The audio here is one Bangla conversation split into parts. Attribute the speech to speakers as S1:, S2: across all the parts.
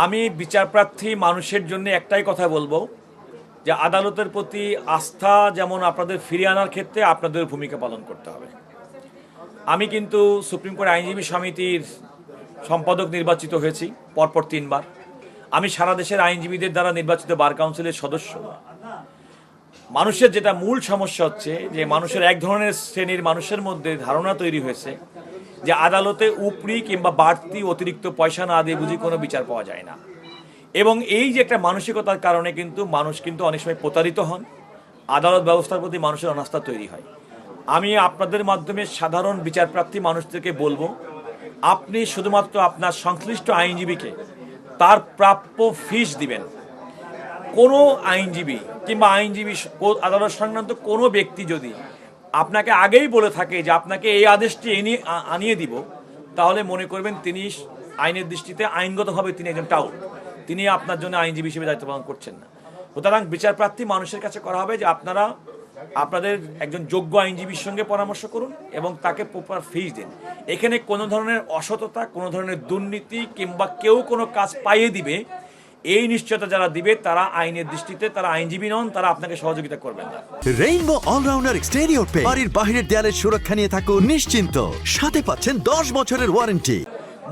S1: আমি বিচারপ্রার্থী মানুষের জন্য একটাই কথা বলবো যে আদালতের প্রতি আস্থা যেমন আপনাদের ফিরিয়ে আনার ক্ষেত্রে আপনাদের ভূমিকা পালন করতে হবে। আমি কিন্তু সুপ্রিম কোর্ট আইনজীবী সমিতির সম্পাদক নির্বাচিত হয়েছি পরপর 3বার। আমি সারা দেশের আইনজীবীদের দ্বারা নির্বাচিত বার কাউন্সিলের সদস্য। মানুষের যেটা মূল সমস্যা হচ্ছে যে মানুষের এক ধরনের শ্রেণীর মানুষের মধ্যে ধারণা তৈরি হয়েছে যে আদালতে উপরি কিংবা বাড়তি অতিরিক্ত পয়সা না দিয়ে বুঝি কোনো বিচার পাওয়া যায় না, এবং এই যে একটা মানসিকতার কারণে কিন্তু মানুষ কিন্তু অনেক সময় প্রতারিত হন, আদালত ব্যবস্থার প্রতি মানুষের অনাস্থা তৈরি হয়। আমি আপনাদের মাধ্যমে সাধারণ বিচারপ্রার্থী মানুষদেরকে বলবো, আপনি শুধুমাত্র আপনার সংশ্লিষ্ট আইনজীবীকে তার প্রাপ্য ফিস দিবেন। কোনো আইনজীবী কিংবা আইনজীবী আদালত সংক্রান্ত কোনো ব্যক্তি যদি আপনাকে আগেই বলে থাকে যে আপনাকে এই আদেশটি আনিয়ে দিব, তাহলে মনে করবেন তিনি আইনের দৃষ্টিতে আইনগতভাবে তিনি একজন টাউট, তিনি আপনার জন্য আইনজীবী হিসেবে দায়িত্ব পালন করছেন না। সুতরাং বিচারপ্রার্থী মানুষের কাছে করা হবে যে আপনারা আপনাদের একজন যোগ্য আইনজীবীর সঙ্গে পরামর্শ করুন এবং তাকে প্রপার ফিস দিন। এখানে কোনো ধরনের অসততা, কোনো ধরনের দুর্নীতি কিংবা কেউ কোনো কাজ পাইয়ে দিবে এই নিশ্চয়তা যারা দিবে তারা আইনের দৃষ্টিতে তারা আইনজীবী নন, তারা আপনাকে সহযোগিতা করবেন না।
S2: রেইনবো অলরাউন্ডার এক্সটেরিয়র পেইন্ট, বাড়ির বাহিরের দেয়ালের সুরক্ষা নিয়ে থাকুন নিশ্চিন্ত, সাথে পাচ্ছেন 10 বছরের ওয়ারেন্টি।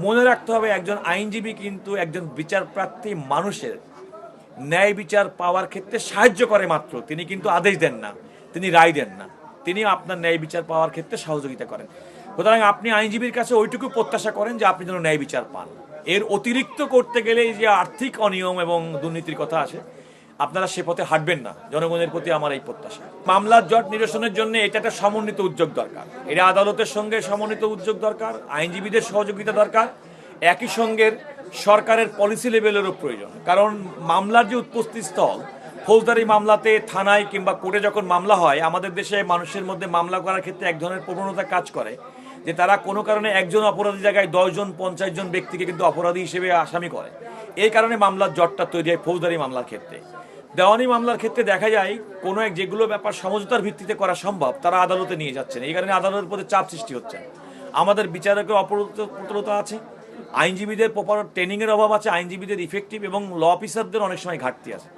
S1: মনে রাখতে হবে একজন আইনজীবী কিন্তু একজন বিচারপ্রার্থী মানুষের ন্যায় বিচার পাওয়ার ক্ষেত্রে সাহায্য করে মাত্র, তিনি কিন্তু আদেশ দেন না, তিনি রায় দেন না, তিনি আপনার ন্যায় বিচার পাওয়ার ক্ষেত্রে সহযোগিতা করেন। সুতরাং আপনি আইনজীবীর কাছে ওইটুকু প্রত্যাশা করেন যে আপনি যেন ন্যায় বিচার পান। এর অতিরিক্ত করতে গেলে যে আর্থিক অনিয়ম এবং দুর্নীতির কথা আসে, আপনারা সে পথে হাঁটবেন না। জনগণের প্রতি আমার এই প্রত্যাশা। মামলার জট নিরসনের জন্য এটা একটা সমন্বিত উদ্যোগ দরকার। এটা আদালতের সঙ্গে সমন্বিত উদ্যোগ দরকার, আইনজীবীদের সহযোগিতা দরকার, একই সঙ্গে সরকারের পলিসি লেভেলেরও প্রয়োজন। কারণ মামলার যে উৎপত্তি স্থল, ফৌজদারি মামলাতে থানায় কিংবা কোর্টে যখন মামলা হয়, আমাদের দেশে মানুষের মধ্যে মামলা করার ক্ষেত্রে এক ধরনের প্রবণতা কাজ করে যে তারা কোনো কারণে একজন অপরাধী জায়গায় 10 জন 50 জন ব্যক্তিকে কিন্তু অপরাধী হিসেবে আসামি করে। এই কারণে মামলার জটটা তৈরি হয় ফৌজদারি মামলার ক্ষেত্রে। দেওয়ানি মামলার ক্ষেত্রে দেখা যায় কোনো যেগুলো ব্যাপার সমঝোতার ভিত্তিতে করা সম্ভব তারা আদালতে নিয়ে যাচ্ছেন, এই কারণে আদালতের প্রতি চাপ সৃষ্টি হচ্ছে। আমাদের বিচারকের অপরতা আছে, আইনজীবীদের প্রপার ট্রেনিংয়ের অভাব আছে, আইনজীবীদের ইফেক্টিভ এবং ল অফিসারদের অনেক সময় ঘাটতি আছে।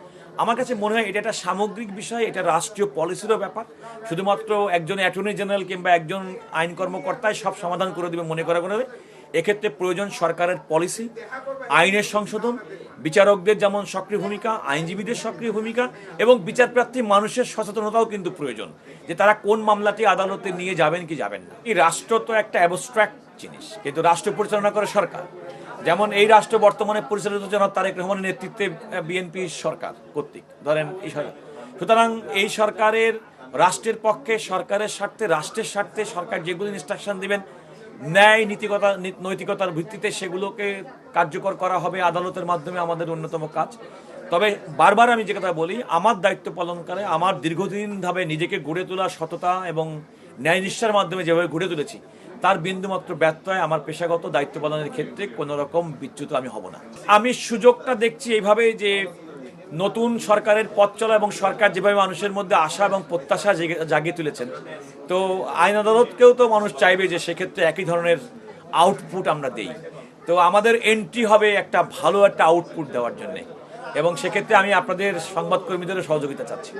S1: আমার কাছে মনে হয় এটা একটা সামগ্রিক বিষয়, এটা রাষ্ট্রীয় পলিসিরও ব্যাপার। শুধুমাত্র একজন অ্যাটর্নি জেনারেল কিংবা একজন আইন কর্মকর্তাই সব সমাধান করে দেবে মনে করা করে, এক্ষেত্রে প্রয়োজন সরকারের পলিসি, আইনের সংশোধন, বিচারকদের যেমন সক্রিয় ভূমিকা, আইনজীবীদের সক্রিয় ভূমিকা এবং বিচারপ্রার্থী মানুষের সচেতনতাও কিন্তু প্রয়োজন যে তারা কোন মামলাটি আদালতে নিয়ে যাবেন কি যাবেন না। এই রাষ্ট্র তো একটা অ্যাবস্ট্রাক্ট জিনিস, কিন্তু রাষ্ট্র পরিচালনা করে সরকার। যেমন এই রাষ্ট্র বর্তমানে পরিচালিত জনাব তারেক রহমানের নেতৃত্বে বিএনপি সরকার কর্তৃক, ধরেন এই সরকার। সুতরাং এই সরকারের রাষ্ট্রের পক্ষে, সরকারের স্বার্থে, রাষ্ট্রের স্বার্থে সরকার যেগুলো ইনস্ট্রাকশন দিবেন ন্যায় নৈতিকতার ভিত্তিতে সেগুলোকে কার্যকর করা হবে আদালতের মাধ্যমে, আমাদের অন্যতম কাজ। তবে বারবার আমি যে কথা বলি, আমার দায়িত্ব পালন করে আমার দীর্ঘদিনভাবে নিজেকে গড়ে তোলা সততা এবং ন্যায়নিষ্ঠার মাধ্যমে যেভাবে গড়ে তুলেছি, তার বিন্দুমাত্র ব্যর্থ হয় আমার পেশাগত দায়িত্ব পালনের ক্ষেত্রে কোনো রকম বিচ্যুত আমি হব না। আমি সুযোগটা দেখছি এইভাবে যে নতুন সরকারের পথ চলা এবং সরকার যেভাবে মানুষের মধ্যে আশা এবং প্রত্যাশা জাগিয়ে তুলেছেন, তো আইন আদালতকেও তো মানুষ চাইবে যে সেক্ষেত্রে একই ধরনের আউটপুট আমরা দেই। তো আমাদের এন্ট্রি হবে একটা ভালো একটা আউটপুট দেওয়ার জন্যে, এবং সেক্ষেত্রে আমি আপনাদের সংবাদকর্মীদেরও সহযোগিতা চাচ্ছি।